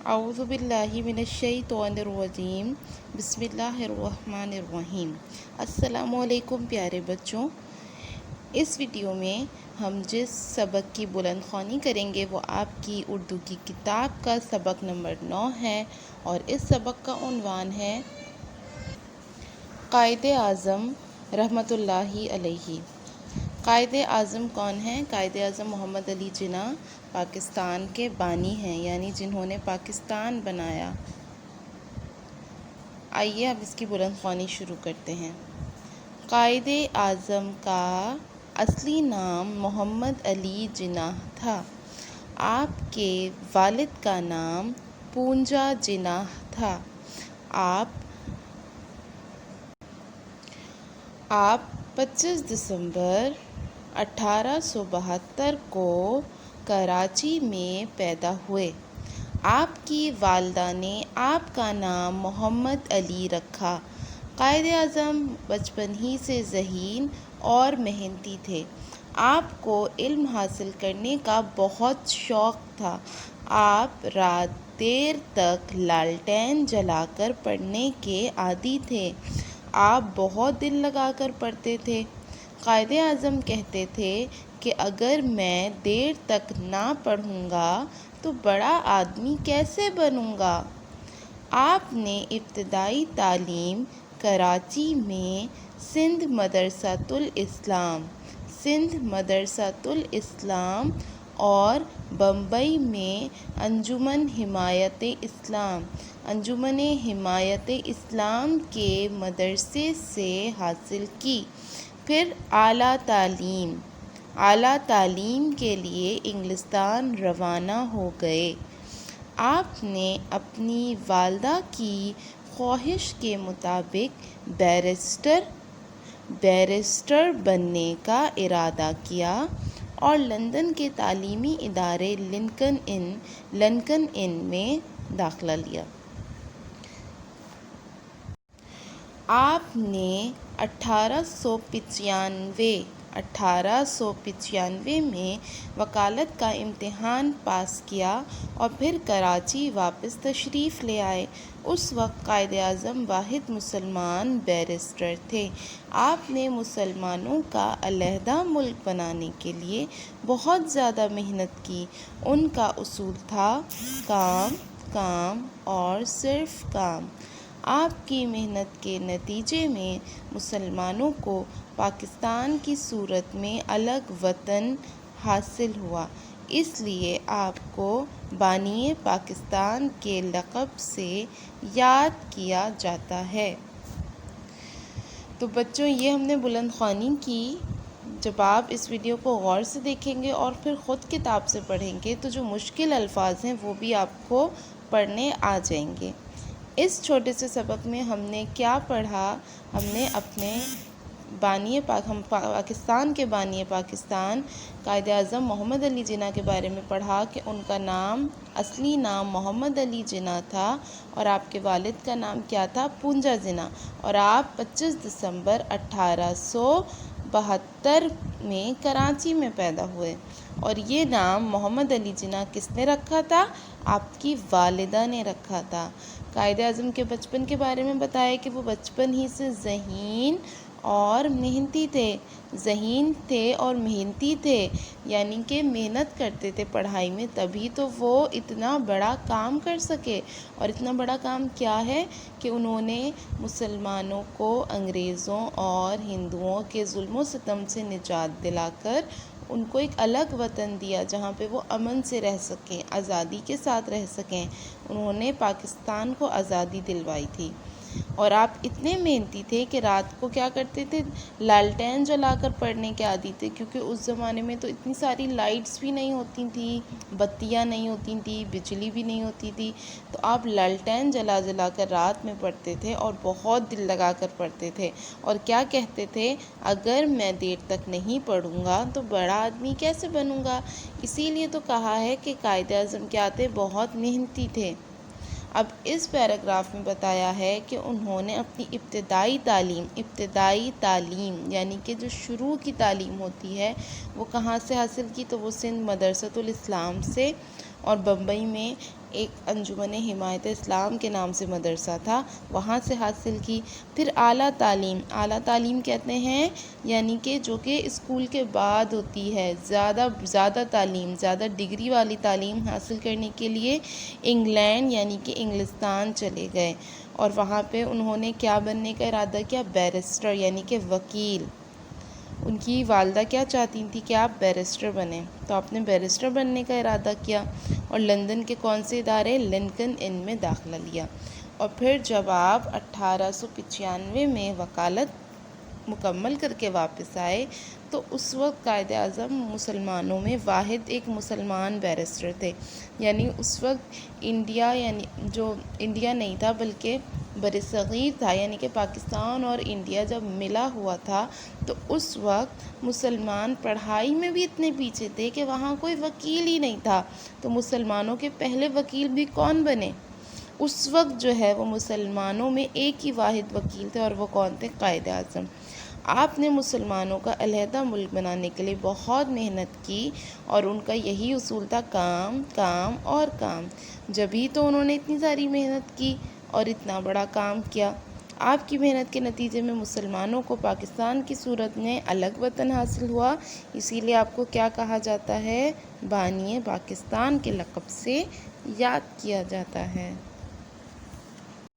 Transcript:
اعوذ باللہ من الشیطان الرجیم بسم اللہ الرحمن الرحیم۔ السلام علیکم پیارے بچوں، اس ویڈیو میں ہم جس سبق کی بلند خوانی کریں گے وہ آپ کی اردو کی کتاب کا سبق نمبر 9 ہے، اور اس سبق کا عنوان ہے قائد اعظم رحمۃ اللہ علیہ۔ قائد اعظم کون ہیں؟ قائد اعظم محمد علی جناح پاکستان کے بانی ہیں، یعنی جنہوں نے پاکستان بنایا۔ آئیے اب اس کی بلند خوانی شروع کرتے ہیں۔ قائد اعظم کا اصلی نام محمد علی جناح تھا۔ آپ کے والد کا نام پونجا جناح تھا۔ آپ 25 دسمبر 1872 کو کراچی میں پیدا ہوئے۔ آپ کی والدہ نے آپ کا نام محمد علی رکھا۔ قائد اعظم بچپن ہی سے ذہین اور محنتی تھے۔ آپ کو علم حاصل کرنے کا بہت شوق تھا۔ آپ رات دیر تک لالٹین جلا کر پڑھنے کے عادی تھے۔ آپ بہت دل لگا کر پڑھتے تھے۔ قائد اعظم کہتے تھے کہ اگر میں دیر تک نہ پڑھوں گا تو بڑا آدمی کیسے بنوں گا؟ آپ نے ابتدائی تعلیم کراچی میں سندھ مدرسۃ الاسلام اور بمبئی میں انجمن حمایت اسلام کے مدرسے سے حاصل کی۔ پھر اعلیٰ تعلیم کے لیے انگلستان روانہ ہو گئے۔ آپ نے اپنی والدہ کی خواہش کے مطابق بیرسٹر بننے کا ارادہ کیا اور لندن کے تعلیمی ادارے لنکن ان میں داخلہ لیا۔ آپ نے 1895 میں وکالت کا امتحان پاس کیا اور پھر کراچی واپس تشریف لے آئے۔ اس وقت قائد اعظم واحد مسلمان بیرسٹر تھے۔ آپ نے مسلمانوں کا علیحدہ ملک بنانے کے لیے بہت زیادہ محنت کی۔ ان کا اصول تھا کام، کام اور صرف کام۔ آپ کی محنت کے نتیجے میں مسلمانوں کو پاکستان کی صورت میں الگ وطن حاصل ہوا، اس لیے آپ کو بانی پاکستان کے لقب سے یاد کیا جاتا ہے۔ تو بچوں، یہ ہم نے بلند خوانی کی۔ جب آپ اس ویڈیو کو غور سے دیکھیں گے اور پھر خود کتاب سے پڑھیں گے تو جو مشکل الفاظ ہیں وہ بھی آپ کو پڑھنے آ جائیں گے۔ اس چھوٹے سے سبق میں ہم نے کیا پڑھا؟ ہم نے اپنے پاکستان کے بانی پاکستان قائد اعظم محمد علی جناح کے بارے میں پڑھا کہ ان کا اصلی نام محمد علی جناح تھا اور آپ کے والد کا نام کیا تھا؟ پونجا جناح، اور آپ 25 دسمبر 1872 میں کراچی میں پیدا ہوئے۔ اور یہ نام محمد علی جناح کس نے رکھا تھا؟ آپ کی والدہ نے رکھا تھا۔ قائد اعظم کے بچپن کے بارے میں بتایا کہ وہ بچپن ہی سے ذہین اور محنتی تھے، یعنی کہ محنت کرتے تھے پڑھائی میں، تبھی تو وہ اتنا بڑا کام کر سکے۔ اور اتنا بڑا کام کیا ہے کہ انہوں نے مسلمانوں کو انگریزوں اور ہندوؤں کے ظلم و ستم سے نجات دلا کر ان کو ایک الگ وطن دیا جہاں پہ وہ امن سے رہ سکیں، آزادی کے ساتھ رہ سکیں۔ انہوں نے پاکستان کو آزادی دلوائی تھی۔ اور آپ اتنے محنتی تھے کہ رات کو کیا کرتے تھے؟ لالٹین جلا کر پڑھنے کے عادی تھے، کیونکہ اس زمانے میں تو اتنی ساری لائٹس بھی نہیں ہوتی تھیں، بتیاں نہیں ہوتی تھیں، بجلی بھی نہیں ہوتی تھی، تو آپ لالٹین جلا کر رات میں پڑھتے تھے اور بہت دل لگا کر پڑھتے تھے۔ اور کیا کہتے تھے؟ اگر میں دیر تک نہیں پڑھوں گا تو بڑا آدمی کیسے بنوں گا؟ اسی لیے تو کہا ہے کہ قائد اعظم کیا تھے؟ بہت محنتی تھے۔ اب اس پیراگراف میں بتایا ہے کہ انہوں نے اپنی ابتدائی تعلیم یعنی کہ جو شروع کی تعلیم ہوتی ہے وہ کہاں سے حاصل کی؟ تو وہ سندھ مدرسۃ الاسلام سے، اور بمبئی میں ایک انجمن حمایت اسلام کے نام سے مدرسہ تھا، وہاں سے حاصل کی۔ پھر اعلیٰ تعلیم، اعلیٰ تعلیم کہتے ہیں یعنی کہ جو کہ اسکول کے بعد ہوتی ہے، زیادہ تعلیم، زیادہ ڈگری والی تعلیم حاصل کرنے کے لیے انگلینڈ یعنی کہ انگلستان چلے گئے، اور وہاں پہ انہوں نے کیا بننے کا ارادہ کیا؟ بیرسٹر یعنی کہ وکیل۔ ان کی والدہ کیا چاہتی تھی کہ آپ بیرسٹر بنیں، تو آپ نے بیرسٹر بننے کا ارادہ کیا، اور لندن کے کون سے ادارے؟ لنکن ان میں داخلہ لیا۔ اور پھر جب آپ 1895 میں وکالت مکمل کر کے واپس آئے تو اس وقت قائد اعظم مسلمانوں میں واحد ایک مسلمان بیرسٹر تھے، یعنی اس وقت انڈیا نہیں تھا بلکہ برصغیر تھا، یعنی کہ پاکستان اور انڈیا جب ملا ہوا تھا تو اس وقت مسلمان پڑھائی میں بھی اتنے پیچھے تھے کہ وہاں کوئی وکیل ہی نہیں تھا، تو مسلمانوں کے پہلے وکیل بھی کون بنے؟ اس وقت جو ہے وہ مسلمانوں میں ایک ہی واحد وکیل تھے، اور وہ کون تھے؟ قائد اعظم۔ آپ نے مسلمانوں کا علیحدہ ملک بنانے کے لیے بہت محنت کی، اور ان کا یہی اصول تھا، کام کام اور کام۔ جبھی تو انہوں نے اتنی ساری محنت کی اور اتنا بڑا کام کیا۔ آپ کی محنت کے نتیجے میں مسلمانوں کو پاکستان کی صورت میں الگ وطن حاصل ہوا، اسی لیے آپ کو کیا کہا جاتا ہے؟ بانی پاکستان کے لقب سے یاد کیا جاتا ہے۔